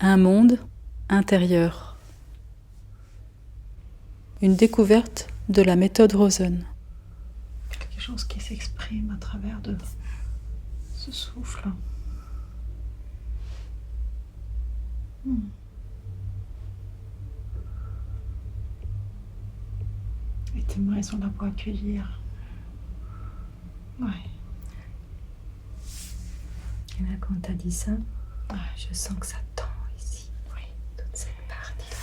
Un monde intérieur. Une découverte de la méthode Rosen. Quelque chose qui s'exprime à travers de ce souffle. Et tes mains sont là pour accueillir. Ouais. Et là, quand t'as dit ça, je sens que ça tend ici. Oui. Toute cette partie-là.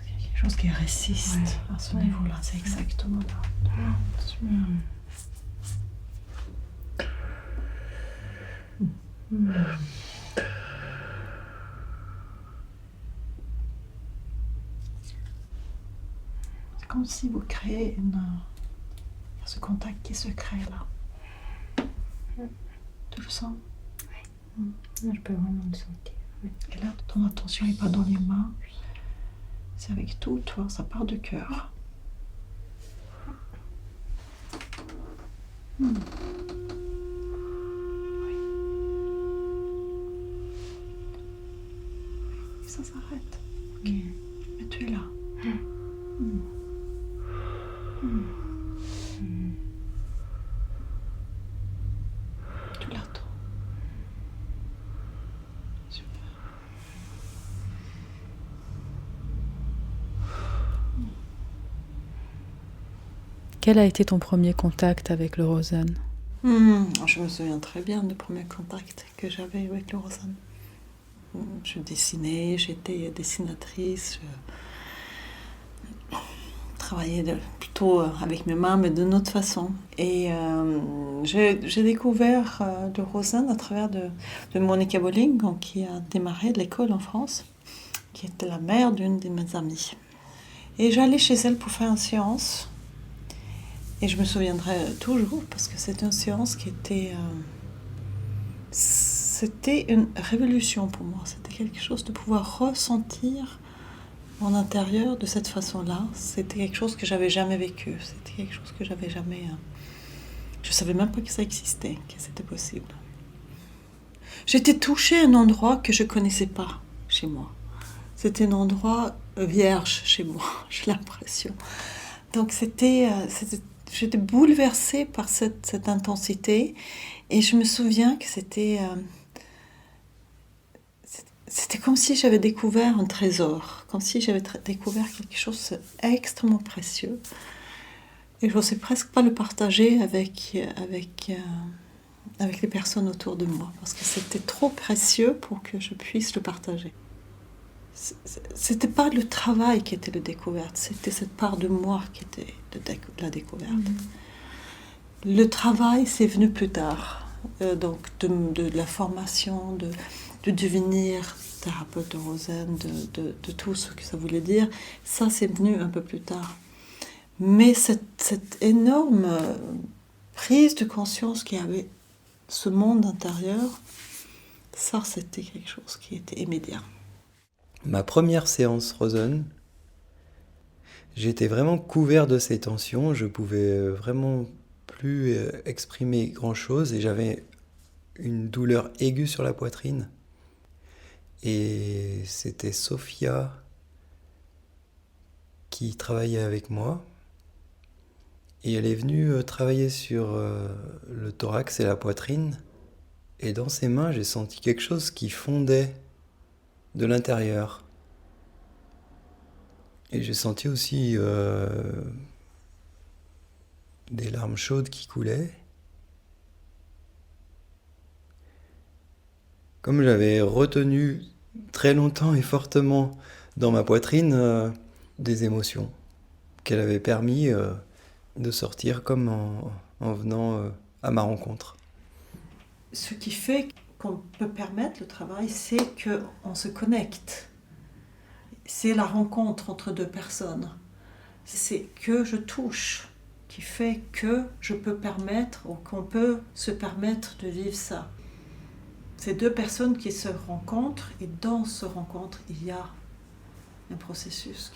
Il y a quelque chose qui résiste à ce niveau-là. C'est exactement là. C'est comme si vous créez ce contact qui se crée là. Tu le sens? Oui. Je peux vraiment le sentir. Oui. Et là, ton attention n'est pas dans les mains. C'est avec tout toi, ça part du cœur. Et ça s'arrête. Ok. Mais tu es là. Tu l'attends. Super. Quel a été ton premier contact avec le Rosen? Je me souviens très bien du premier contact que j'avais avec le Rosen. Je dessinais, j'étais dessinatrice. Je travaillais plutôt avec mes mains, mais d'une autre façon. Et j'ai découvert le Rosen à travers de Monica Bolling, qui a démarré l'école en France, qui était la mère d'une de mes amies. Et j'allais chez elle pour faire une séance. Et je me souviendrai toujours, parce que c'était une séance qui était... c'était une révolution pour moi. C'était quelque chose de pouvoir ressentir mon intérieur de cette façon-là. C'était quelque chose que j'avais jamais vécu. C'était quelque chose que j'avais jamais... je savais même pas que ça existait, que c'était possible. J'étais touchée à un endroit que je connaissais pas chez moi. C'était un endroit vierge chez moi, j'ai l'impression. Donc j'étais bouleversée par cette intensité. Et je me souviens que c'était comme si j'avais découvert un trésor, comme si j'avais découvert quelque chose d'extrêmement précieux. Et je n'osais presque pas le partager avec les personnes autour de moi, parce que c'était trop précieux pour que je puisse le partager. C'était pas le travail qui était la découverte, c'était cette part de moi qui était la découverte. Le travail, c'est venu plus tard, donc de la formation, de devenir thérapeute de Rosen, de tout ce que ça voulait dire. Ça, c'est venu un peu plus tard. Mais cette énorme prise de conscience qu'il y avait ce monde intérieur, ça, c'était quelque chose qui était immédiat. Ma première séance Rosen, j'étais vraiment couvert de ces tensions, je pouvais vraiment plus exprimer grand-chose et j'avais une douleur aiguë sur la poitrine. Et c'était Sophia qui travaillait avec moi. Et elle est venue travailler sur le thorax et la poitrine. Et dans ses mains, j'ai senti quelque chose qui fondait de l'intérieur. Et j'ai senti aussi des larmes chaudes qui coulaient. Comme j'avais retenu très longtemps et fortement dans ma poitrine des émotions qu'elle avait permis de sortir comme en venant à ma rencontre. Ce qui fait qu'on peut permettre le travail, c'est qu'on se connecte. C'est la rencontre entre deux personnes. C'est que je touche qui fait que je peux permettre ou qu'on peut se permettre de vivre ça. C'est deux personnes qui se rencontrent et dans ce rencontre, il y a un processus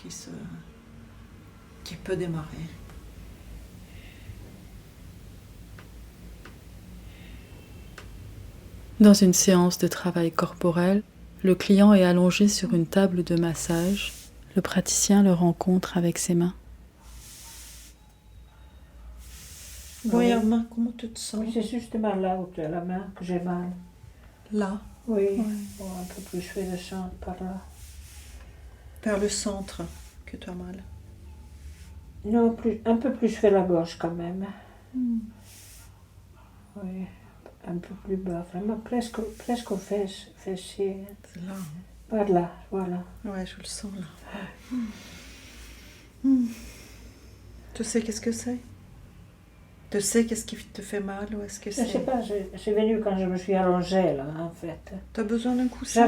qui peut démarrer. Dans une séance de travail corporel, Le client est allongé sur une table de massage. Le praticien le rencontre avec ses mains. Bon, Irma, comment tu te sens? Oui, c'est justement là où tu as la main que j'ai mal. Là, Oui, bon, un peu plus je fais le centre par là. vers le centre, que tu as mal. Non, un peu plus je fais la gauche quand même. Oui, un peu plus bas, vraiment presque aux fessiers. C'est là. Par là, voilà. Ouais, je le sens là. Tu sais qu'est-ce que c'est? Tu sais qu'est-ce qui te fait mal ou est-ce que Je ne sais c'est... pas, c'est venu quand je me suis allongée là, en fait. Tu as besoin d'un coussin?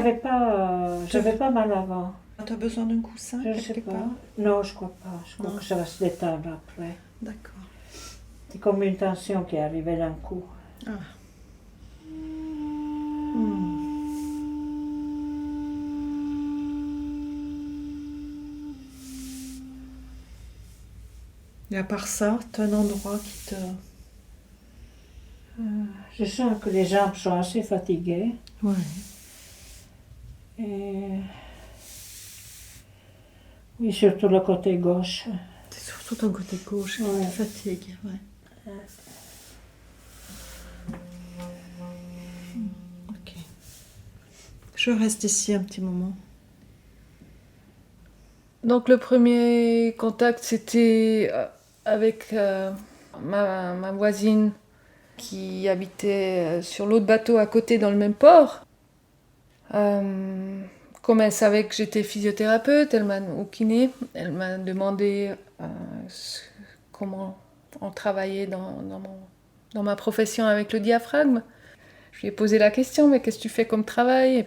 J'avais pas mal avant. Tu as besoin d'un coussin Je ne sais quelque pas. part? Non, je crois pas. Je crois Non. que ça va se détendre après. D'accord. C'est comme une tension qui est arrivée d'un coup. Ah. Et à part ça, tu as un endroit qui te... Je sens que les jambes sont assez fatiguées. Ouais. Et... Oui, surtout le côté gauche. C'est surtout ton côté gauche qui Ouais. te fatigue. Ouais. Ok. Je reste ici un petit moment. Donc le premier contact, c'était avec ma voisine qui habitait sur l'autre bateau à côté dans le même port. Comme elle savait que j'étais physiothérapeute, ou kiné, elle m'a demandé comment on travaillait dans ma profession avec le diaphragme. Je lui ai posé la question, mais qu'est-ce que tu fais comme travail ?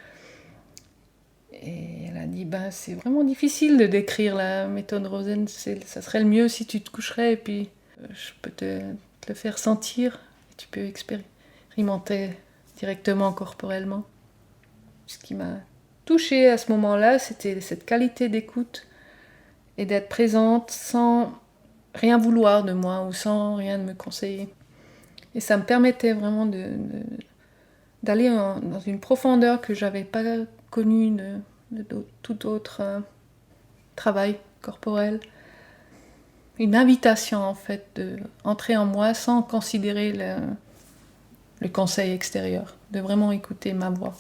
Et elle a dit, c'est vraiment difficile de décrire la méthode Rosen, ça serait le mieux si tu te coucherais et puis je peux te le faire sentir, et tu peux expérimenter directement corporellement. Ce qui m'a touchée à ce moment-là, c'était cette qualité d'écoute et d'être présente sans rien vouloir de moi ou sans rien me conseiller. Et ça me permettait vraiment d'aller dans une profondeur que je n'avais pas connue de tout autre travail corporel. Une invitation en fait d'entrer en moi sans considérer le conseil extérieur, de vraiment écouter ma voix.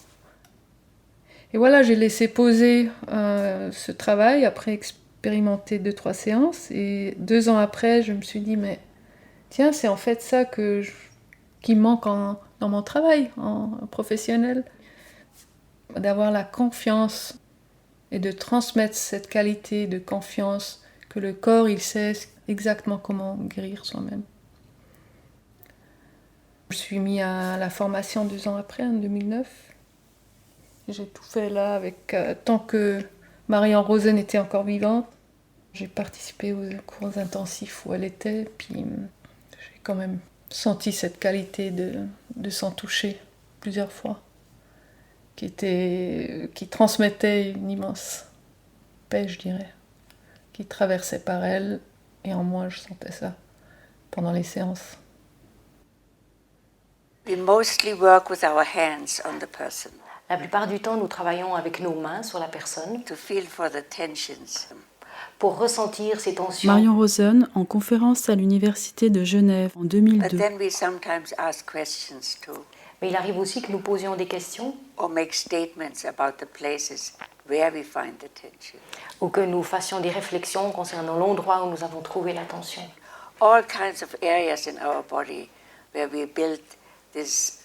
Et voilà, j'ai laissé poser ce travail après expérimenter 2-3 séances. Et 2 ans après, je me suis dit, mais tiens, c'est en fait ça qui me manque dans mon travail en professionnel. D'avoir la confiance et de transmettre cette qualité de confiance que le corps, il sait exactement comment guérir soi-même. Je suis mis à la formation 2 ans après, en 2009. J'ai tout fait là avec tant que Marion Rosen était encore vivante. J'ai participé aux cours intensifs où elle était, puis j'ai quand même senti cette qualité de s'en toucher plusieurs fois, qui transmettait une immense paix, je dirais, qui traversait par elle, et en moi je sentais ça pendant les séances. We mostly work with our hands on the person La plupart du temps, nous travaillons avec nos mains sur la personne to feel for the tensions. pour ressentir ces tensions. Marion Rosen, en conférence à l'Université de Genève en But 2002. then we sometimes ask questions too, Mais il arrive aussi que nous posions des questions or make statements about the places where we find the tension. ou que nous fassions des réflexions concernant l'endroit où nous avons trouvé la tension. All kinds of areas in our body where we build this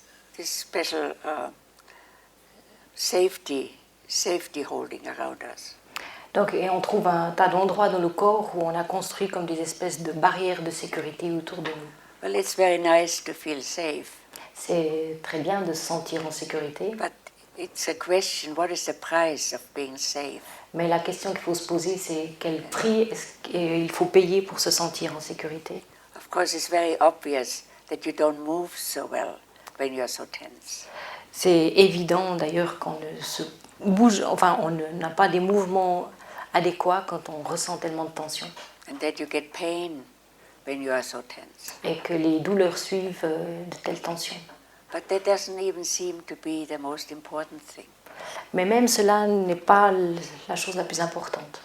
special safety holding around us. Donc, et on trouve un tas d'endroits dans le corps où on a construit comme des espèces de barrières de sécurité autour de nous. Well, it's very nice to feel safe, C'est très bien de se sentir en sécurité, but it's a question, what is the price of being safe? mais la question qu'il faut se poser, c'est quel prix il faut payer pour se sentir en sécurité. Of course, it's very obvious that you don't move so well when you're so tense. C'est évident d'ailleurs qu'on ne se bouge, enfin on n'a pas des mouvements adéquats quand on ressent tellement de tension And that you get pain when you are so tense. et que les douleurs suivent de telles tensions. But that doesn't even seem to be the most important thing. Mais même cela n'est pas la chose la plus importante.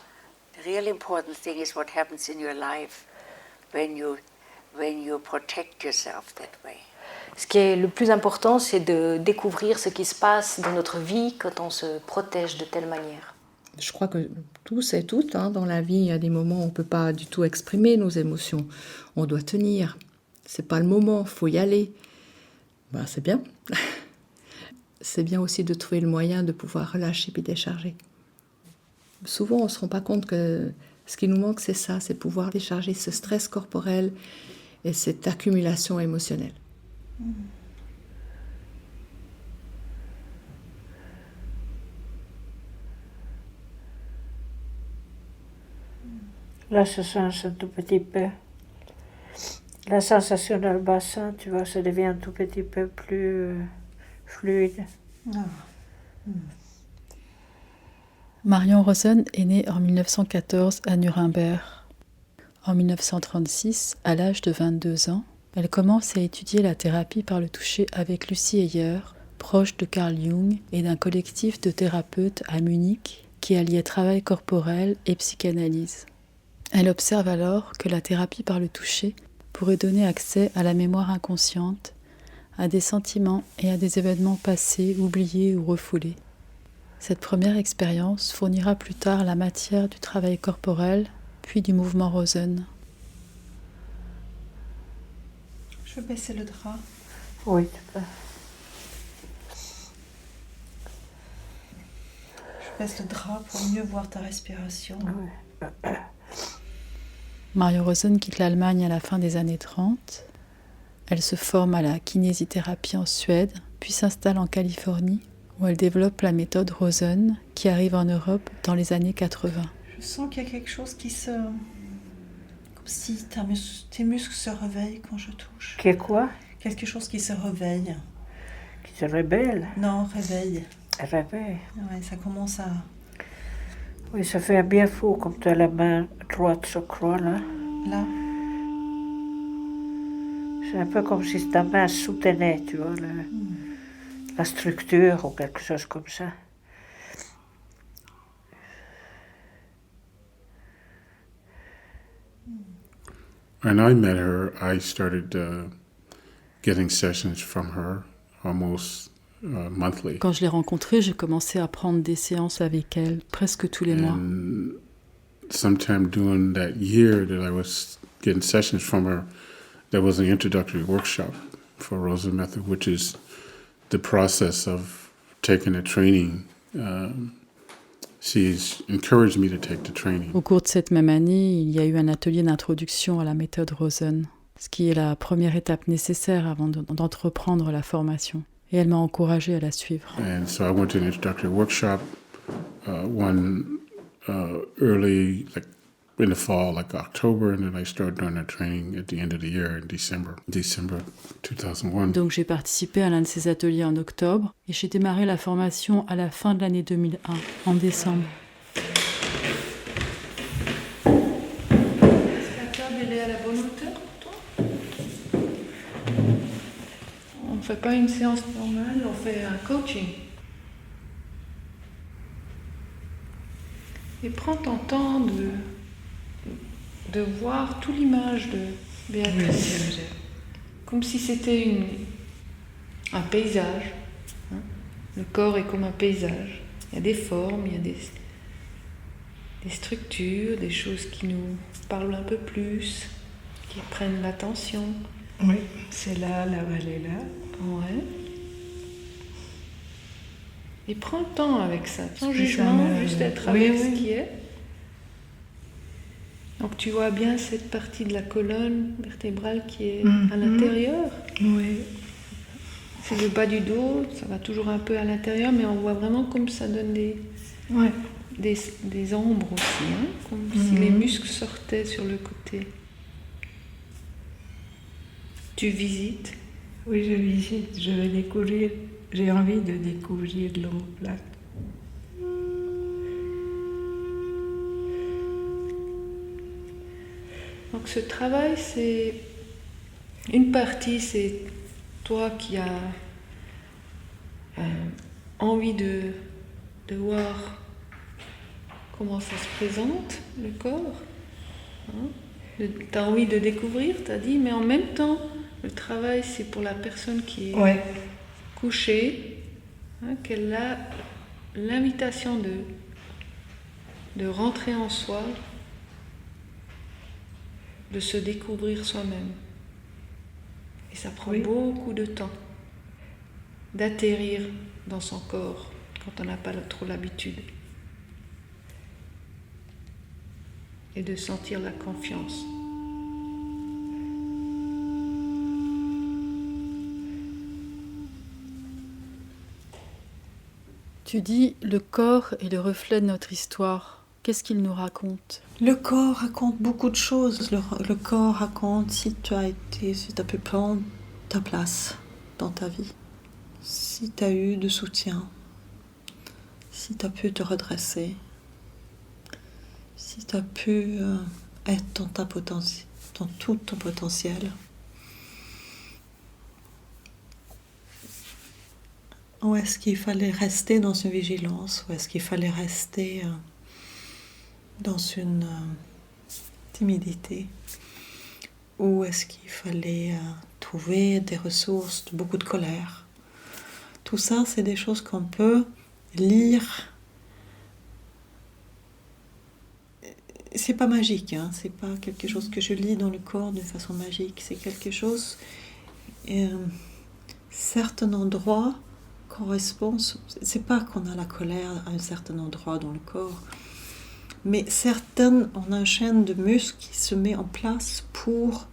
The real important thing is what happens in your life when you protect yourself that way. Ce qui est le plus important, c'est de découvrir ce qui se passe dans notre vie quand on se protège de telle manière. Je crois que tous et toutes, dans la vie, il y a des moments où on ne peut pas du tout exprimer nos émotions. On doit tenir. C'est pas le moment, il faut y aller. C'est bien. C'est bien aussi de trouver le moyen de pouvoir relâcher puis décharger. Souvent, on ne se rend pas compte que ce qui nous manque, c'est ça, c'est pouvoir décharger ce stress corporel et cette accumulation émotionnelle. Là, ça change un tout petit peu. La sensation dans le bassin, tu vois, ça devient un tout petit peu plus fluide. Marion Rosen est née en 1914 à Nuremberg. En 1936, à l'âge de 22 ans, elle commence à étudier la thérapie par le toucher avec Lucy Heyer, proche de Carl Jung et d'un collectif de thérapeutes à Munich qui alliait travail corporel et psychanalyse. Elle observe alors que la thérapie par le toucher pourrait donner accès à la mémoire inconsciente, à des sentiments et à des événements passés, oubliés ou refoulés. Cette première expérience fournira plus tard la matière du travail corporel, puis du mouvement Rosen. Je vais baisser le drap. Oui, tu peux. Je baisse le drap pour mieux voir ta respiration. Oui. Marion Rosen quitte l'Allemagne à la fin des années 30. Elle se forme à la kinésithérapie en Suède, puis s'installe en Californie, où elle développe la méthode Rosen, qui arrive en Europe dans les années 80. Je sens qu'il y a quelque chose qui se... Comme si tes muscles se réveillent quand je touche. Qui est quoi? Quelque chose qui se réveille. Qui se rébelle? Non, réveille. Réveille. Ouais, ça commence à... Oui, ça fait un bien fou comme tu as la main droite, je crois, là. Là. C'est un peu comme si ta main soutenait, tu vois, la structure ou quelque chose comme ça. When I met her, I started getting sessions from her almost monthly. Quand je l'ai rencontrée, j'ai commencé à prendre des séances avec elle presque tous les mois. And sometime during that year that I was getting sessions from her, there was an introductory workshop for Rosen Method, which is the process of taking a training. She's encouraged me to take the training. Au cours de cette même année, il y a eu un atelier d'introduction à la méthode Rosen, ce qui est la première étape nécessaire avant d'entreprendre la formation. Et elle m'a encouragée à la suivre. And so I went to an introductory workshop, early, like in the fall, like October, and then I started doing the training at the end of the year in December 2001. Donc j'ai participé à l'un de ces ateliers en octobre et j'ai démarré la formation à la fin de l'année 2001, en décembre. La table, elle est à la bonne hauteur pour toi? On ne fait pas une séance normale, on fait un coaching. Et prends ton temps de voir toute l'image de Béatrice. Comme si c'était un paysage. Hein. Le corps est comme un paysage. Il y a des formes, il y a des structures, des choses qui nous parlent un peu plus, qui prennent l'attention. Oui, c'est là, la vallée là. Ouais. Et prends le temps avec ça, sans jugement, juste être avec ce qui est. Donc tu vois bien cette partie de la colonne vertébrale qui est à l'intérieur. Oui. C'est le bas du dos, ça va toujours un peu à l'intérieur, mais on voit vraiment comme ça donne des ombres aussi, hein, comme si les muscles sortaient sur le côté. Tu visites? Oui, je visite, je vais découvrir, j'ai envie de découvrir l'omoplate. Donc ce travail, c'est une partie, c'est toi qui as envie de de voir comment ça se présente, le corps. Tu as envie de découvrir, tu as dit, mais en même temps, le travail, c'est pour la personne qui est couchée, qu'elle a l'invitation de rentrer en soi, de se découvrir soi-même. Et ça prend beaucoup de temps d'atterrir dans son corps quand on n'a pas trop l'habitude. Et de sentir la confiance. Tu dis, le corps est le reflet de notre histoire. Qu'est-ce qu'il nous raconte ? Le corps raconte beaucoup de choses. Le corps raconte si tu as pu prendre ta place dans ta vie, si tu as eu de soutien, si tu as pu te redresser, si tu as pu être dans tout ton potentiel. Ou est-ce qu'il fallait rester dans une vigilance, ou est-ce qu'il fallait rester dans une timidité, ou est-ce qu'il fallait trouver des ressources, beaucoup de colère. Tout ça, c'est des choses qu'on peut lire. C'est pas magique, hein, c'est pas quelque chose que je lis dans le corps de façon magique, c'est quelque chose... certains endroits correspondent... C'est pas qu'on a la colère à un certain endroit dans le corps, mais on a une chaîne de muscles qui se met en place pour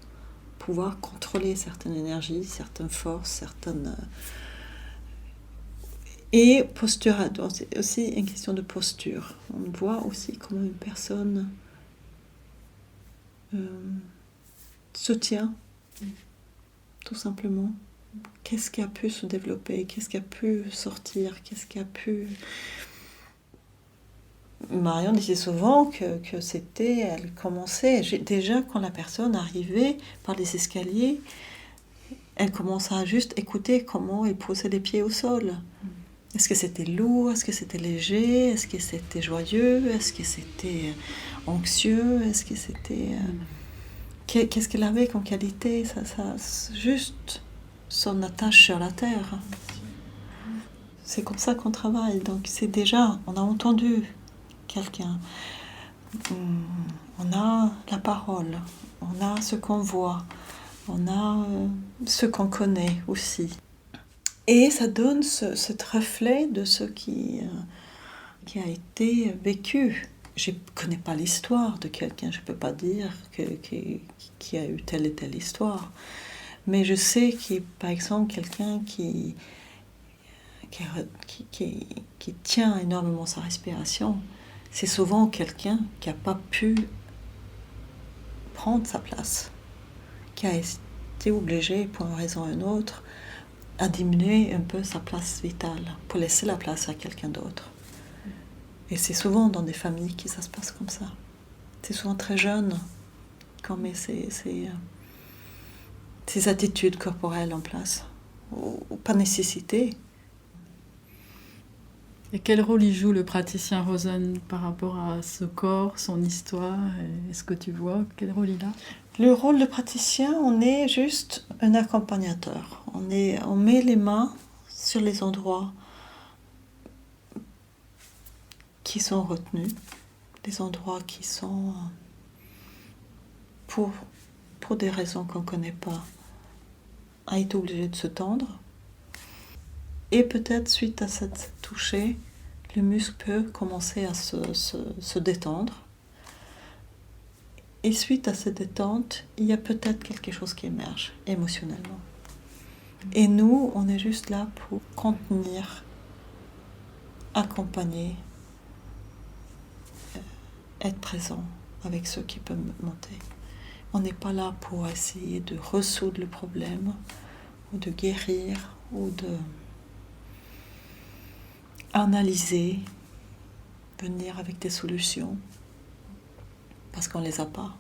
pouvoir contrôler certaines énergies, certaines forces, certaines... Et posture, c'est aussi une question de posture. On voit aussi comment une personne se tient, tout simplement. Qu'est-ce qui a pu se développer, qu'est-ce qui a pu sortir, qu'est-ce qui a pu... Marion disait souvent que c'était, elle commençait, déjà quand la personne arrivait par les escaliers, elle commençait à juste écouter comment il posait les pieds au sol. Est-ce que c'était lourd, est-ce que c'était léger, est-ce que c'était joyeux, est-ce que c'était anxieux, est-ce que c'était... Qu'est-ce qu'elle avait comme qualité, ça, juste son attache sur la terre. C'est comme ça qu'on travaille, donc c'est déjà, on a entendu quelqu'un, on a la parole, on a ce qu'on voit, on a ce qu'on connaît aussi. Et ça donne cet reflet de ce qui a été vécu. Je ne connais pas l'histoire de quelqu'un, je ne peux pas dire qui a eu telle et telle histoire. Mais je sais qu'il y a par exemple quelqu'un qui tient énormément sa respiration. C'est souvent quelqu'un qui n'a pas pu prendre sa place, qui a été obligé, pour une raison ou une autre, à diminuer un peu sa place vitale, pour laisser la place à quelqu'un d'autre. Et c'est souvent dans des familles que ça se passe comme ça. C'est souvent très jeune qu'on met ces attitudes corporelles en place, ou pas nécessité. Et quel rôle y joue le praticien Rosen par rapport à ce corps, son histoire? Est-ce que tu vois quel rôle il a? Le rôle de praticien, on est juste un accompagnateur. On met les mains sur les endroits qui sont retenus, des endroits qui sont, pour des raisons qu'on ne connaît pas, a été obligé de se tendre. Et peut-être suite à cette toucher, le muscle peut commencer à se détendre. Et suite à cette détente, il y a peut-être quelque chose qui émerge émotionnellement. Et nous, on est juste là pour contenir, accompagner, être présent avec ce qui peut monter. On n'est pas là pour essayer de résoudre le problème, ou de guérir, ou de analyser, venir avec des solutions, parce qu'on ne les a pas.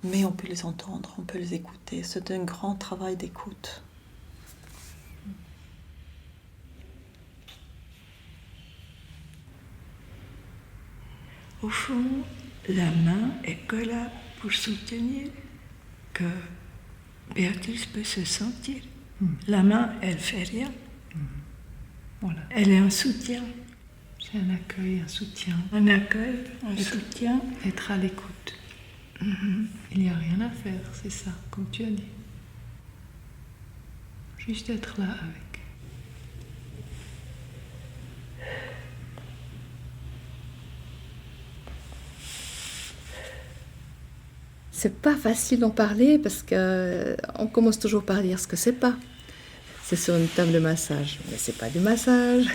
Mais on peut les entendre, on peut les écouter. C'est un grand travail d'écoute. Au fond, la main est que là pour soutenir, que Béatrice peut se sentir. La main, elle fait rien. Voilà. Elle est un soutien. C'est un accueil, un soutien. Un accueil, un soutien. Être à l'écoute. Il n'y a rien à faire, c'est ça, comme tu as dit. Juste être là avec. C'est pas facile d'en parler parce que on commence toujours par dire ce que c'est pas. C'est sur une table de massage, mais c'est pas du massage.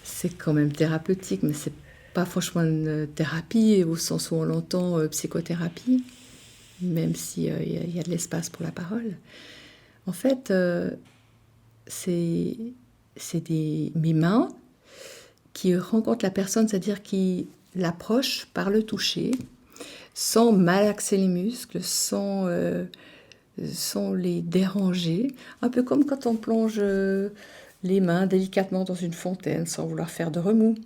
C'est quand même thérapeutique, mais c'est pas franchement une thérapie au sens où on l'entend psychothérapie, même s'il y a de l'espace pour la parole. En fait, c'est mes mains qui rencontrent la personne, c'est-à-dire qui l'approchent par le toucher, sans malaxer les muscles, sans les déranger, un peu comme quand on plonge les mains délicatement dans une fontaine sans vouloir faire de remous.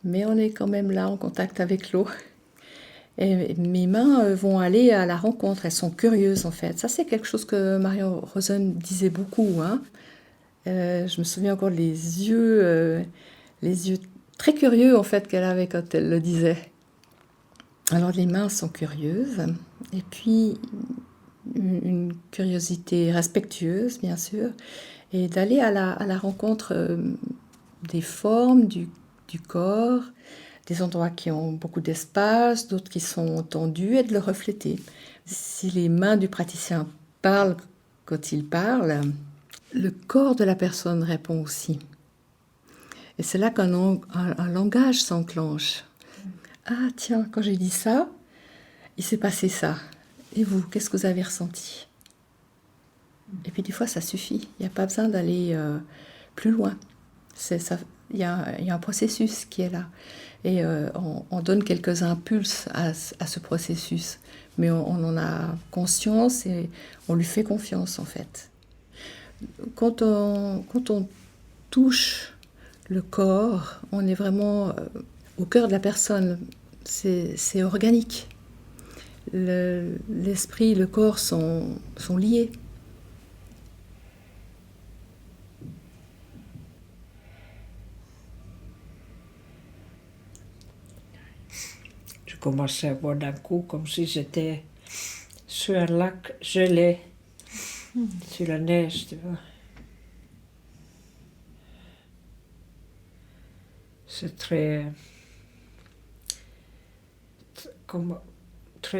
Mais on est quand même là en contact avec l'eau. Et mes mains vont aller à la rencontre, elles sont curieuses en fait. Ça c'est quelque chose que Marion Rosen disait beaucoup. Je me souviens encore les yeux très curieux en fait qu'elle avait quand elle le disait. Alors les mains sont curieuses, et puis une curiosité respectueuse bien sûr, et d'aller à la rencontre des formes, du corps, des endroits qui ont beaucoup d'espace, d'autres qui sont tendus, et de le refléter. Si les mains du praticien parlent quand il parle, le corps de la personne répond aussi. Et c'est là qu'un langage s'enclenche. Ah tiens, quand j'ai dit ça, il s'est passé ça. Et vous, qu'est-ce que vous avez ressenti? Et puis des fois, ça suffit. Il n'y a pas besoin d'aller plus loin. Il y a un processus qui est là. Et on donne quelques impulses à ce processus. Mais on en a conscience et on lui fait confiance, en fait. Quand on touche le corps, on est vraiment au cœur de la personne. C'est organique. L'esprit et le corps sont liés. Je commençais à voir d'un coup comme si j'étais sur un lac gelé, sur la neige, tu vois. C'est très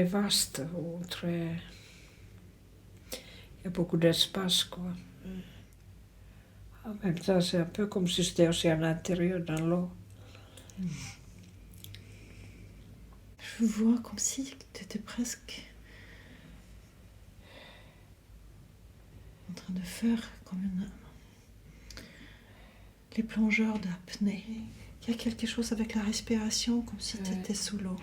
vaste, ou très... Il y a beaucoup d'espace, quoi. En même temps, c'est un peu comme si j'étais aussi à l'intérieur, dans l'eau. Je vois comme si tu étais presque en train de faire comme les plongeurs d'apnée. Il y a quelque chose avec la respiration, comme si tu étais sous l'eau.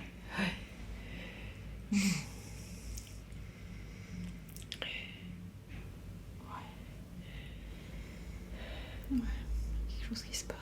Quelque chose qui se passe.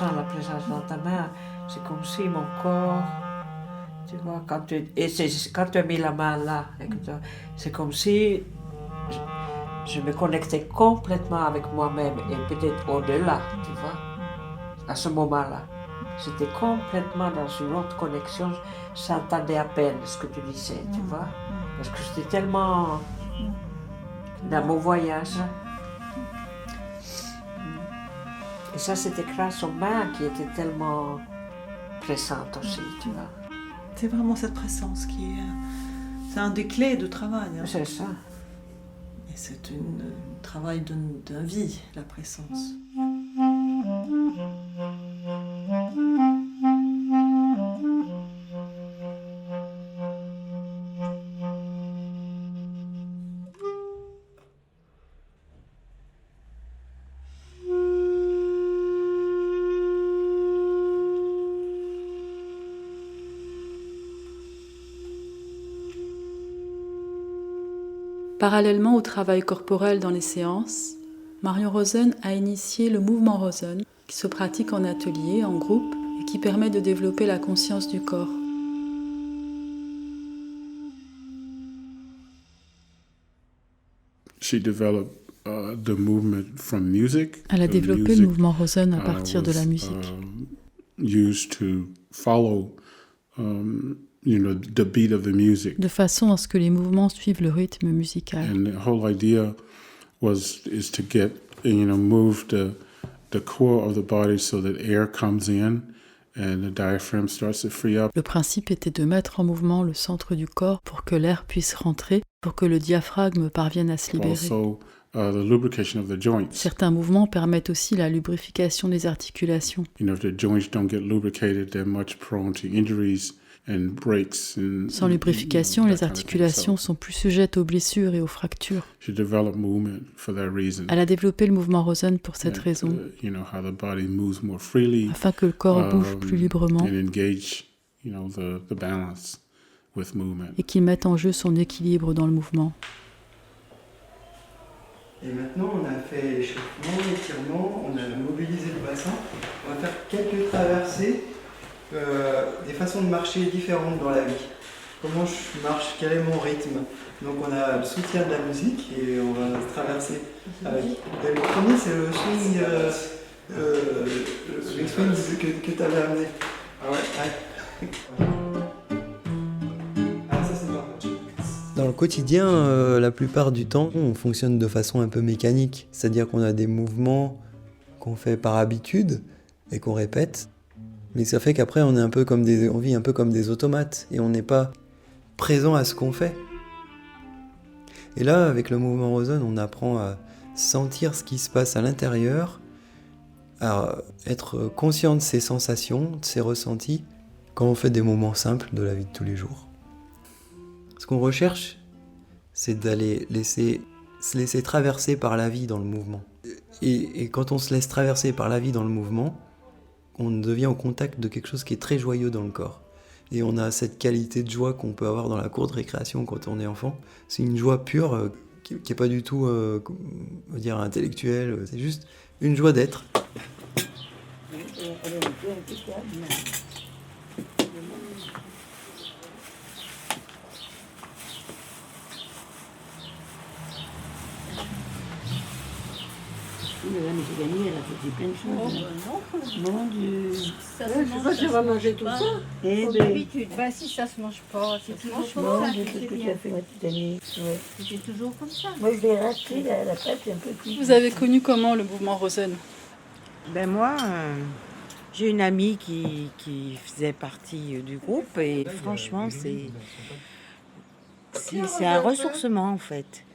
La présence dans ta main, c'est comme si mon corps, tu vois, quand tu as mis la main là, c'est comme si je me connectais complètement avec moi-même et peut-être au-delà, tu vois, à ce moment-là. J'étais complètement dans une autre connexion, j'entendais à peine ce que tu disais, tu vois, parce que j'étais tellement dans mon voyage. Et ça, c'était grâce aux mains qui étaient tellement présentes aussi, tu vois. C'est vraiment cette présence qui est... C'est un des clés de travail. Hein. C'est ça. Et c'est un travail d'une vie, la présence. Parallèlement au travail corporel dans les séances, Marion Rosen a initié le mouvement Rosen, qui se pratique en atelier, en groupe, et qui permet de développer la conscience du corps. She developed the movement from music. Elle a développé le mouvement Rosen à partir de la musique. Used to follow, the beat of the music. De façon à ce que les mouvements suivent le rythme musical. And the whole idea is to get, move the core of the body so that air comes in and the diaphragm starts to free up. Le principe était de mettre en mouvement le centre du corps pour que l'air puisse rentrer, pour que le diaphragme parvienne à se libérer. Also, the lubrication of the joints. Certains mouvements permettent aussi la lubrification des articulations. If the joints don't get lubricated, they're much prone to injuries and breaks. Sans lubrification, les articulations sont plus sujettes aux blessures et aux fractures. She developed movement for that reason. Elle a développé le mouvement Rosen pour cette raison. How the body moves more freely. Afin que le corps bouge plus librement. And engage, the balance with movement. Et qu'il mette en jeu son équilibre dans le mouvement. Et maintenant, on a fait échauffement, étirement, on a mobilisé le bassin. On va faire quelques traversées, des façons de marcher différentes dans la vie. Comment je marche, quel est mon rythme. Donc on a le soutien de la musique et on va traverser avec. Et le premier, c'est le swing, que tu avais amené. Ah ouais. Dans le quotidien, la plupart du temps, on fonctionne de façon un peu mécanique. C'est-à-dire qu'on a des mouvements qu'on fait par habitude et qu'on répète. Mais ça fait qu'après, on vit un peu comme des automates et on n'est pas présent à ce qu'on fait. Et là, avec le mouvement Rosen, on apprend à sentir ce qui se passe à l'intérieur, à être conscient de ses sensations, de ses ressentis, quand on fait des moments simples de la vie de tous les jours. Ce qu'on recherche, c'est d'aller se laisser traverser par la vie dans le mouvement. Et quand on se laisse traverser par la vie dans le mouvement, on devient au contact de quelque chose qui est très joyeux dans le corps. Et on a cette qualité de joie qu'on peut avoir dans la cour de récréation quand on est enfant. C'est une joie pure qui n'est pas du tout intellectuelle, c'est juste une joie d'être. Madame, j'ai gagné, elle a fait plein de choses. Non. Mon Dieu. Ça se mange pas, tu vas manger tout ça. Eh ben. D'habitude, bah si ça se mange pas, c'est toujours comme ça. Qu'est-ce que tu as fait ma petite amie? C'est toujours comme ça. Moi, je l'ai racheté, la pâte est un peu plus. Vous avez connu comment le mouvement Rosen? Ben moi, j'ai une amie qui faisait partie du groupe et franchement, c'est un ressourcement en fait.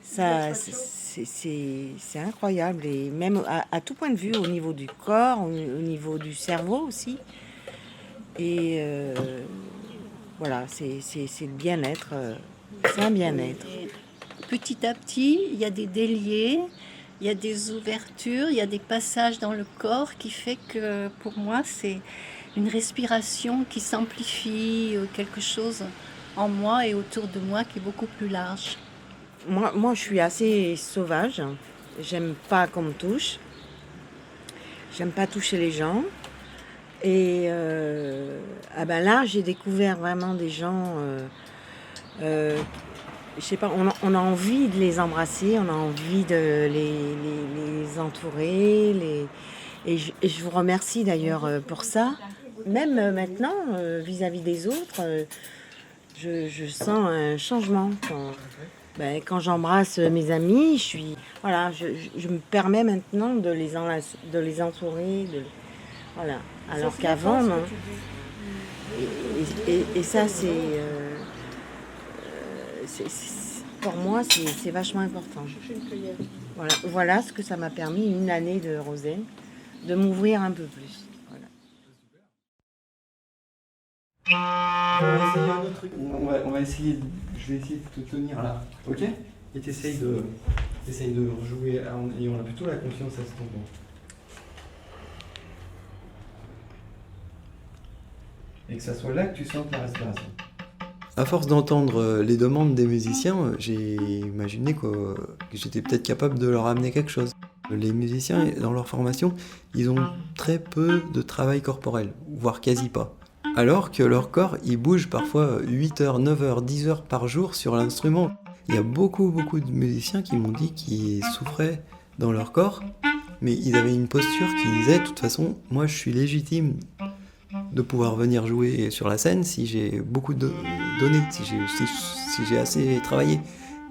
Ça, c'est incroyable et même à tout point de vue, au niveau du corps, au niveau du cerveau aussi. Et voilà, c'est le bien-être, c'est un bien-être. Petit à petit, il y a des déliés, il y a des ouvertures, il y a des passages dans le corps qui fait que pour moi, c'est une respiration qui s'amplifie, quelque chose en moi et autour de moi qui est beaucoup plus large. Moi, je suis assez sauvage. J'aime pas qu'on me touche. J'aime pas toucher les gens. Et là, j'ai découvert vraiment des gens. Je sais pas. On a envie de les embrasser. On a envie de les entourer. Et je vous remercie d'ailleurs pour ça. Même maintenant, vis-à-vis des autres, je sens un changement. Quand j'embrasse mes amis, je me permets maintenant de les entourer, voilà. Alors qu'avant, non. Et ça, pour moi, c'est vachement important. Voilà ce que ça m'a permis, une année de Rosen, de m'ouvrir un peu plus. On va essayer un autre truc. On va essayer. Je vais essayer de te tenir là, ok? Et t'essayes de rejouer et on a plutôt la confiance à ce moment. Et que ça soit là que tu sentes la respiration. À force d'entendre les demandes des musiciens, j'ai imaginé que j'étais peut-être capable de leur amener quelque chose. Les musiciens, dans leur formation, ils ont très peu de travail corporel, voire quasi pas. Alors que leur corps, il bouge parfois 8 heures, 9 heures, 10 heures par jour sur l'instrument. Il y a beaucoup de musiciens qui m'ont dit qu'ils souffraient dans leur corps, mais ils avaient une posture qui disait, de toute façon, moi je suis légitime de pouvoir venir jouer sur la scène si j'ai beaucoup donné, si j'ai assez travaillé.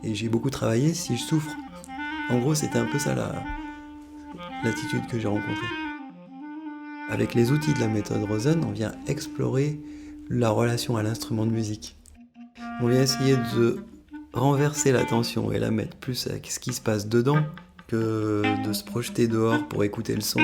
Et j'ai beaucoup travaillé si je souffre. En gros, c'était un peu ça l'attitude que j'ai rencontrée. Avec les outils de la méthode Rosen, on vient explorer la relation à l'instrument de musique. On vient essayer de renverser l'attention et la mettre plus avec ce qui se passe dedans que de se projeter dehors pour écouter le son.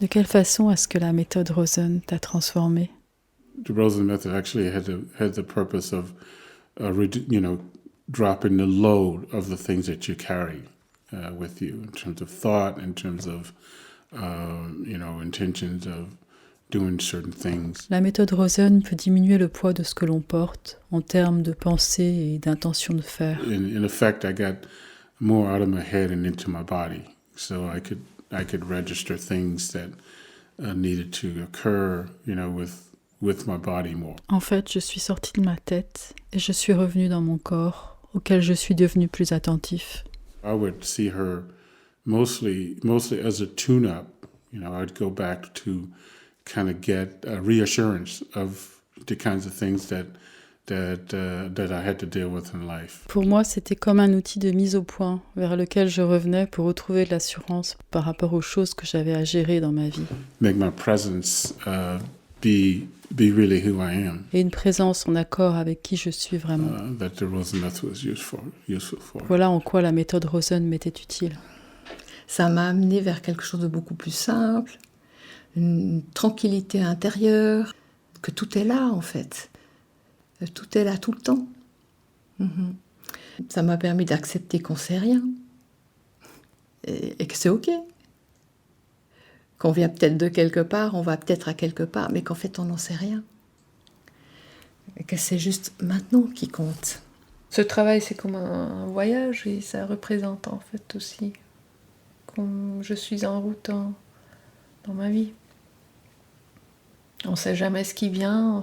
De quelle façon est-ce que la méthode Rosen t'a transformé? The Rosen method actually had the purpose of, dropping the load of the things that you carry with you in terms of thought, in terms of, intentions of doing certain things. La méthode Rosen peut diminuer le poids de ce que l'on porte en termes de pensée et d'intention de faire. In effect, I got more out of my head and into my body, so I could register things that needed to occur, with my body more. En fait, je suis sortie de ma tête et je suis revenue dans mon corps, auquel je suis devenu plus attentif. I would see her mostly as a tune-up. I'd go back to kind of get a reassurance of the kinds of things that I had to deal with in life. Pour moi, c'était comme un outil de mise au point vers lequel je revenais pour retrouver de l'assurance par rapport aux choses que j'avais à gérer dans ma vie. Make my presence be really who I am. Et une présence en accord avec qui je suis vraiment. That the Rosen method was useful for. Voilà en quoi la méthode Rosen m'était utile. Ça m'a amené vers quelque chose de beaucoup plus simple, une tranquillité intérieure, que tout est là en fait. Tout est là tout le temps. Ça m'a permis d'accepter qu'on ne sait rien et que c'est OK. Qu'on vient peut-être de quelque part, on va peut-être à quelque part, mais qu'en fait on n'en sait rien. Et que c'est juste maintenant qui compte. Ce travail, c'est comme un voyage et ça représente en fait aussi comme je suis en route dans ma vie. On ne sait jamais ce qui vient,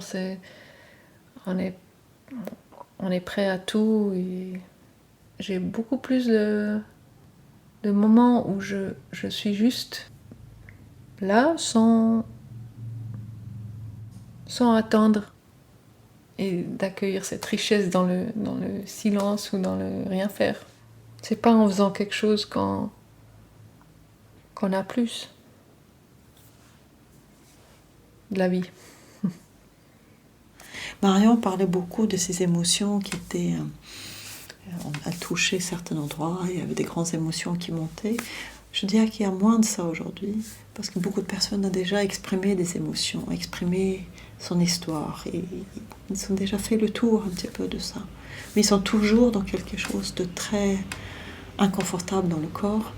on est prêt à tout et j'ai beaucoup plus de moments où je suis juste là sans attendre et d'accueillir cette richesse dans le silence ou dans le rien faire. C'est pas en faisant quelque chose qu'on a plus de la vie. Marion parlait beaucoup de ses émotions qui étaient... Elle touchait certains endroits, il y avait des grandes émotions qui montaient. Je dirais qu'il y a moins de ça aujourd'hui, parce que beaucoup de personnes ont déjà exprimé des émotions, exprimé son histoire, et ils ont déjà fait le tour un petit peu de ça. Mais ils sont toujours dans quelque chose de très inconfortable dans le corps.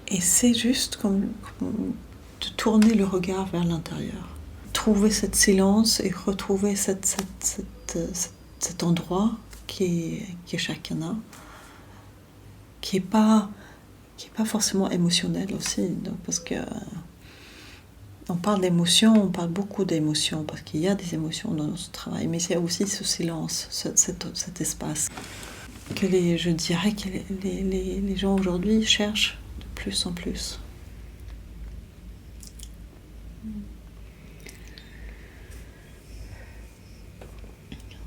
Et c'est juste comme de tourner le regard vers l'intérieur. Trouver cet silence et retrouver cet endroit qui est chacun a, qui est pas forcément émotionnel aussi, donc, parce que on parle d'émotions, on parle beaucoup d'émotions, parce qu'il y a des émotions dans notre travail, mais il y a aussi ce silence, cet espace que je dirais que les gens aujourd'hui cherchent de plus en plus.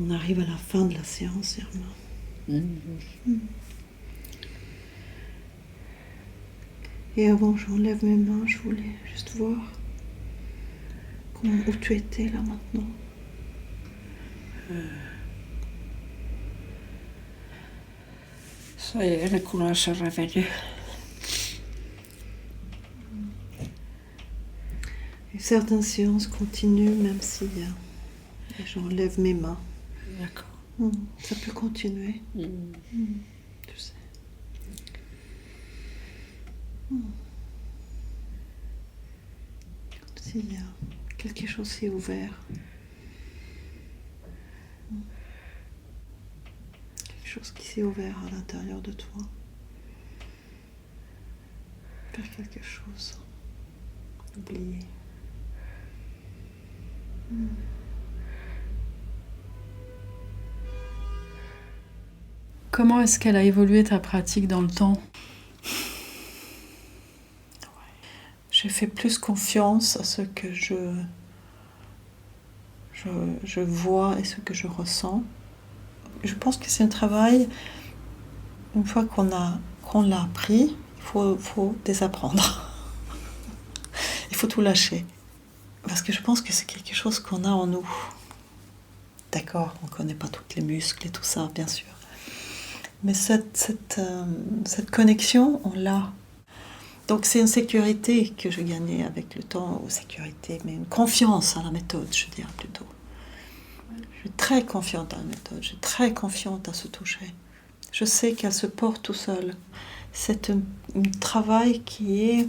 On arrive à la fin de la séance, Irma. Et avant que j'enlève mes mains, je voulais juste voir où tu étais là maintenant. Ça y est, le courage est revenu. Et certaines séances continuent même si j'enlève mes mains. D'accord. Ça peut continuer. Tu sais. S'il y a quelque chose qui est ouvert. Quelque chose qui s'est ouvert à l'intérieur de toi. Faire quelque chose. Oublier. Comment est-ce qu'elle a évolué ta pratique dans le temps? J'ai fait plus confiance à ce que je vois et ce que je ressens. Je pense que c'est un travail, une fois qu'on l'a appris, il faut désapprendre. Il faut tout lâcher. Parce que je pense que c'est quelque chose qu'on a en nous. D'accord, on ne connaît pas tous les muscles et tout ça, bien sûr. Mais cette connexion, on l'a. Donc c'est une sécurité que je gagnais avec le temps, ou sécurité, mais une confiance à la méthode, je dirais plutôt. Je suis très confiante à la méthode, je suis très confiante à se toucher. Je sais qu'elle se porte tout seul. C'est un travail qui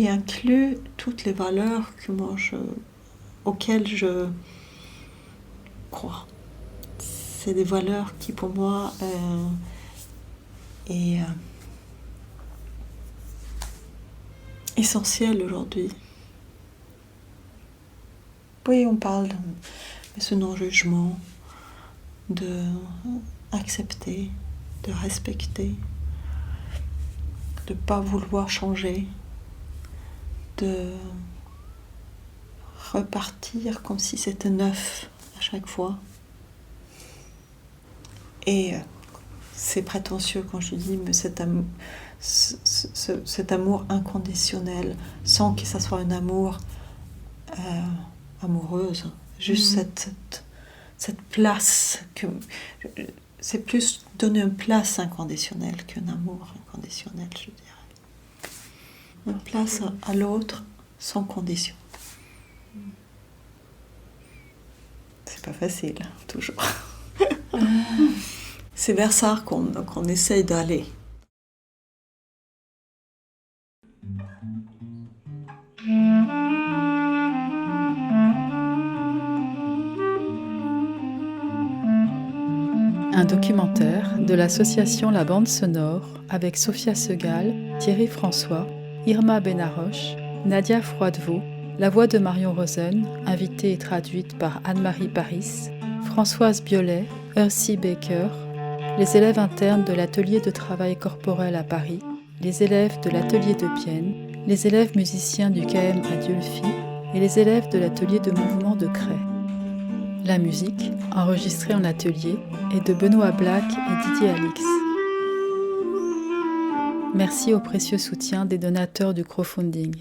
inclut toutes les valeurs que auxquelles je crois. C'est des valeurs qui pour moi est essentielles aujourd'hui. Oui, on parle de ce non-jugement, de accepter, de respecter, de ne pas vouloir changer, de repartir comme si c'était neuf à chaque fois. Et c'est prétentieux quand je dis, mais cet amour inconditionnel, sans que ça soit un amour amoureuse, juste cette place, c'est plus donner une place inconditionnelle qu'un amour inconditionnel, je dirais. Une place à l'autre sans condition. C'est pas facile, toujours. C'est vers ça qu'on essaye d'aller. Un documentaire de l'association La Bande Sonore avec Sophia Segal, Thierry François, Irma Benaroche, Nadia Froidevaux, la voix de Marion Rosen, invitée et traduite par Anne-Marie Paris, Françoise Biolay, Ursi Baker, les élèves internes de l'atelier de travail corporel à Paris, les élèves de l'atelier de Bienne, les élèves musiciens du KM à Dieulefit et les élèves de l'atelier de mouvement de Cray. La musique, enregistrée en atelier, est de Benoît Black et Didier Alix. Merci au précieux soutien des donateurs du crowdfunding.